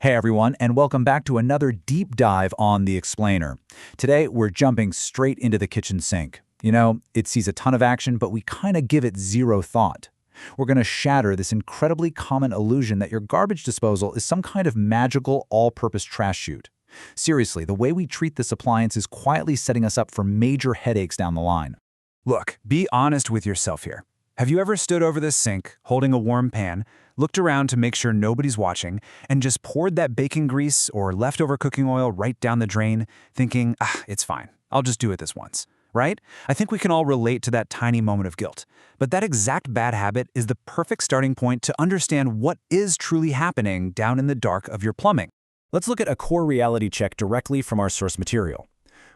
Hey everyone, and welcome back to another deep dive on The Explainer. Today, we're jumping straight into the kitchen sink. It sees a ton of action, but we kind of give it zero thought. We're going to shatter this incredibly common illusion that your garbage disposal is some kind of magical all-purpose trash chute. Seriously, the way we treat this appliance is quietly setting us up for major headaches down the line. Look, be honest with yourself here. Have you ever stood over this sink, holding a warm pan, looked around to make sure nobody's watching, and just poured that bacon grease or leftover cooking oil right down the drain, thinking, it's fine, I'll just do it this once, right? I think we can all relate to that tiny moment of guilt. But that exact bad habit is the perfect starting point to understand what is truly happening down in the dark of your plumbing. Let's look at a core reality check directly from our source material.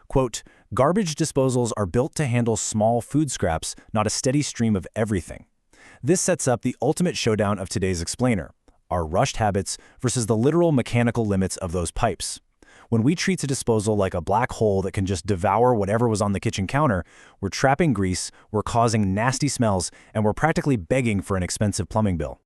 Quote, garbage disposals are built to handle small food scraps, not a steady stream of everything. This sets up the ultimate showdown of today's explainer, our rushed habits versus the literal mechanical limits of those pipes. When we treat a disposal like a black hole that can just devour whatever was on the kitchen counter, we're trapping grease, we're causing nasty smells, and we're practically begging for an expensive plumbing bill.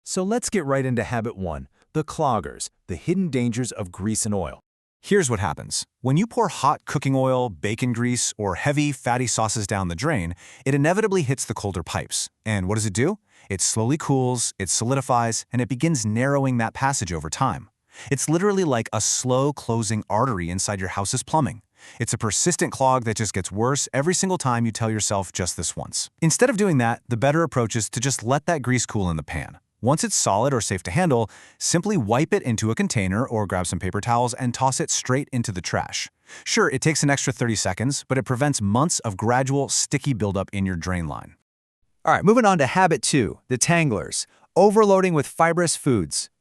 So let's get right into habit 1, the cloggers, the hidden dangers of grease and oil. Here's what happens. When you pour hot cooking oil, bacon grease, or heavy, fatty sauces down the drain, it inevitably hits the colder pipes. And what does it do? It slowly cools, it solidifies, and it begins narrowing that passage over time. It's literally like a slow closing artery inside your house's plumbing. It's a persistent clog that just gets worse every single time you tell yourself just this once. Instead of doing that, the better approach is to just let that grease cool in the pan. Once it's solid or safe to handle, simply wipe it into a container or grab some paper towels and toss it straight into the trash. Sure, it takes an extra 30 seconds, but it prevents months of gradual, sticky buildup in your drain line. All right, moving on to habit 2, the tanglers, overloading with fibrous foods.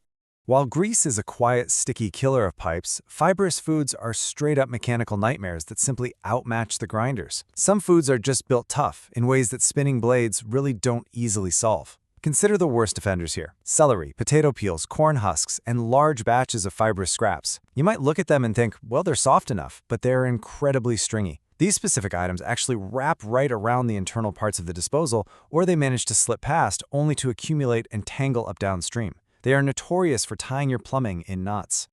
While grease is a quiet, sticky killer of pipes, fibrous foods are straight-up mechanical nightmares that simply outmatch the grinders. Some foods are just built tough in ways that spinning blades really don't easily solve. Consider the worst offenders here: celery, potato peels, corn husks, and large batches of fibrous scraps. You might look at them and think, well, they're soft enough, but they're incredibly stringy. These specific items actually wrap right around the internal parts of the disposal, or they manage to slip past only to accumulate and tangle up downstream. They are notorious for tying your plumbing in knots.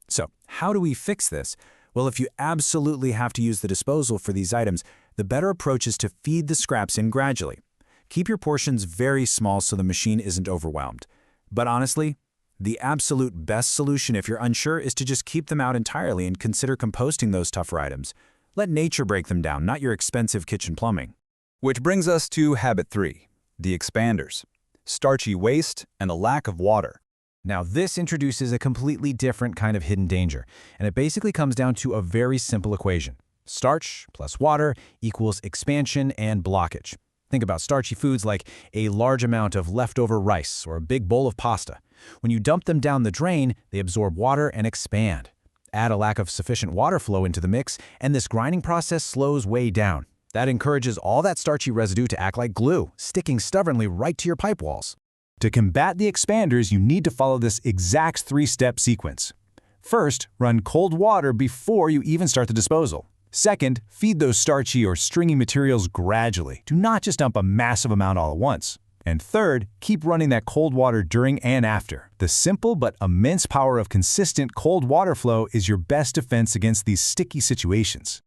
So, how do we fix this? Well, if you absolutely have to use the disposal for these items, the better approach is to feed the scraps in gradually. Keep your portions very small so the machine isn't overwhelmed. But honestly, the absolute best solution if you're unsure is to just keep them out entirely and consider composting those tougher items. Let nature break them down, not your expensive kitchen plumbing. Which brings us to habit 3, the expanders. Starchy waste and a lack of water. Now, this introduces a completely different kind of hidden danger, and it basically comes down to a very simple equation. Starch plus water equals expansion and blockage. Think about starchy foods like a large amount of leftover rice or a big bowl of pasta. When you dump them down the drain, they absorb water and expand. Add a lack of sufficient water flow into the mix, and this grinding process slows way down. That encourages all that starchy residue to act like glue, sticking stubbornly right to your pipe walls. To combat the expanders, you need to follow this exact 3-step sequence. First, run cold water before you even start the disposal. Second, feed those starchy or stringy materials gradually. Do not just dump a massive amount all at once. And third, keep running that cold water during and after. The simple but immense power of consistent cold water flow is your best defense against these sticky situations.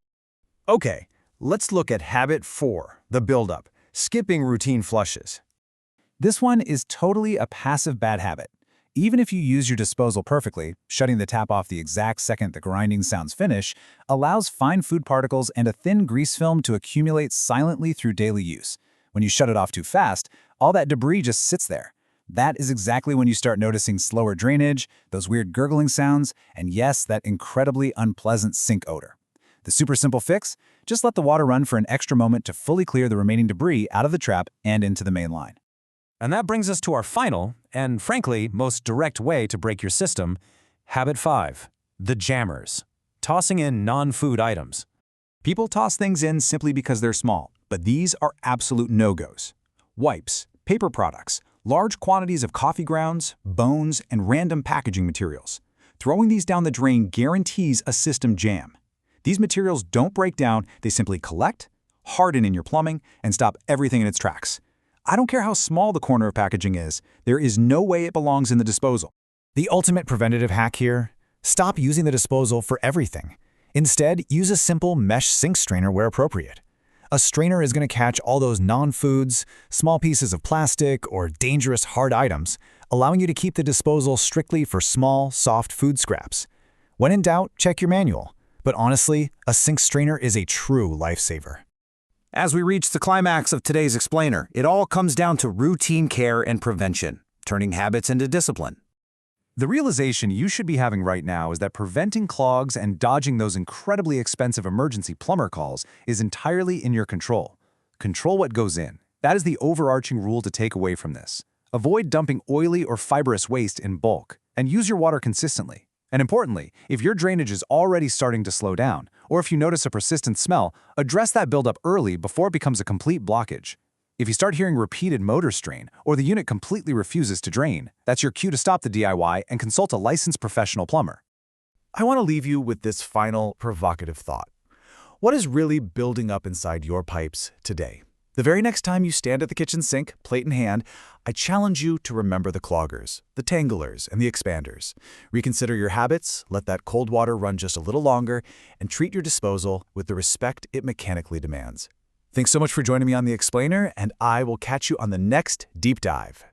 Okay, let's look at habit 4, the buildup, skipping routine flushes. This one is totally a passive bad habit. Even if you use your disposal perfectly, shutting the tap off the exact second the grinding sounds finish allows fine food particles and a thin grease film to accumulate silently through daily use. When you shut it off too fast, all that debris just sits there. That is exactly when you start noticing slower drainage, those weird gurgling sounds, and yes, that incredibly unpleasant sink odor. The super simple fix? Just let the water run for an extra moment to fully clear the remaining debris out of the trap and into the main line. And that brings us to our final, and frankly, most direct way to break your system, habit 5, the jammers, tossing in non-food items. People toss things in simply because they're small, but these are absolute no-goes. Wipes, paper products, large quantities of coffee grounds, bones, and random packaging materials. Throwing these down the drain guarantees a system jam. These materials don't break down, they simply collect, harden in your plumbing, and stop everything in its tracks. I don't care how small the corner of packaging is, there is no way it belongs in the disposal. The ultimate preventative hack here: stop using the disposal for everything. Instead, use a simple mesh sink strainer where appropriate. A strainer is going to catch all those non-foods, small pieces of plastic, or dangerous hard items, allowing you to keep the disposal strictly for small, soft food scraps. When in doubt, check your manual. But honestly, a sink strainer is a true lifesaver. As we reach the climax of today's explainer, it all comes down to routine care and prevention, turning habits into discipline. The realization you should be having right now is that preventing clogs and dodging those incredibly expensive emergency plumber calls is entirely in your control. Control what goes in. That is the overarching rule to take away from this. Avoid dumping oily or fibrous waste in bulk, and use your water consistently. And importantly, if your drainage is already starting to slow down, or if you notice a persistent smell, address that buildup early before it becomes a complete blockage. If you start hearing repeated motor strain, or the unit completely refuses to drain, that's your cue to stop the DIY and consult a licensed professional plumber. I want to leave you with this final provocative thought. What is really building up inside your pipes today? The very next time you stand at the kitchen sink, plate in hand, I challenge you to remember the cloggers, the tanglers, and the expanders. Reconsider your habits, let that cold water run just a little longer, and treat your disposal with the respect it mechanically demands. Thanks so much for joining me on The Explainer, and I will catch you on the next Deep Dive.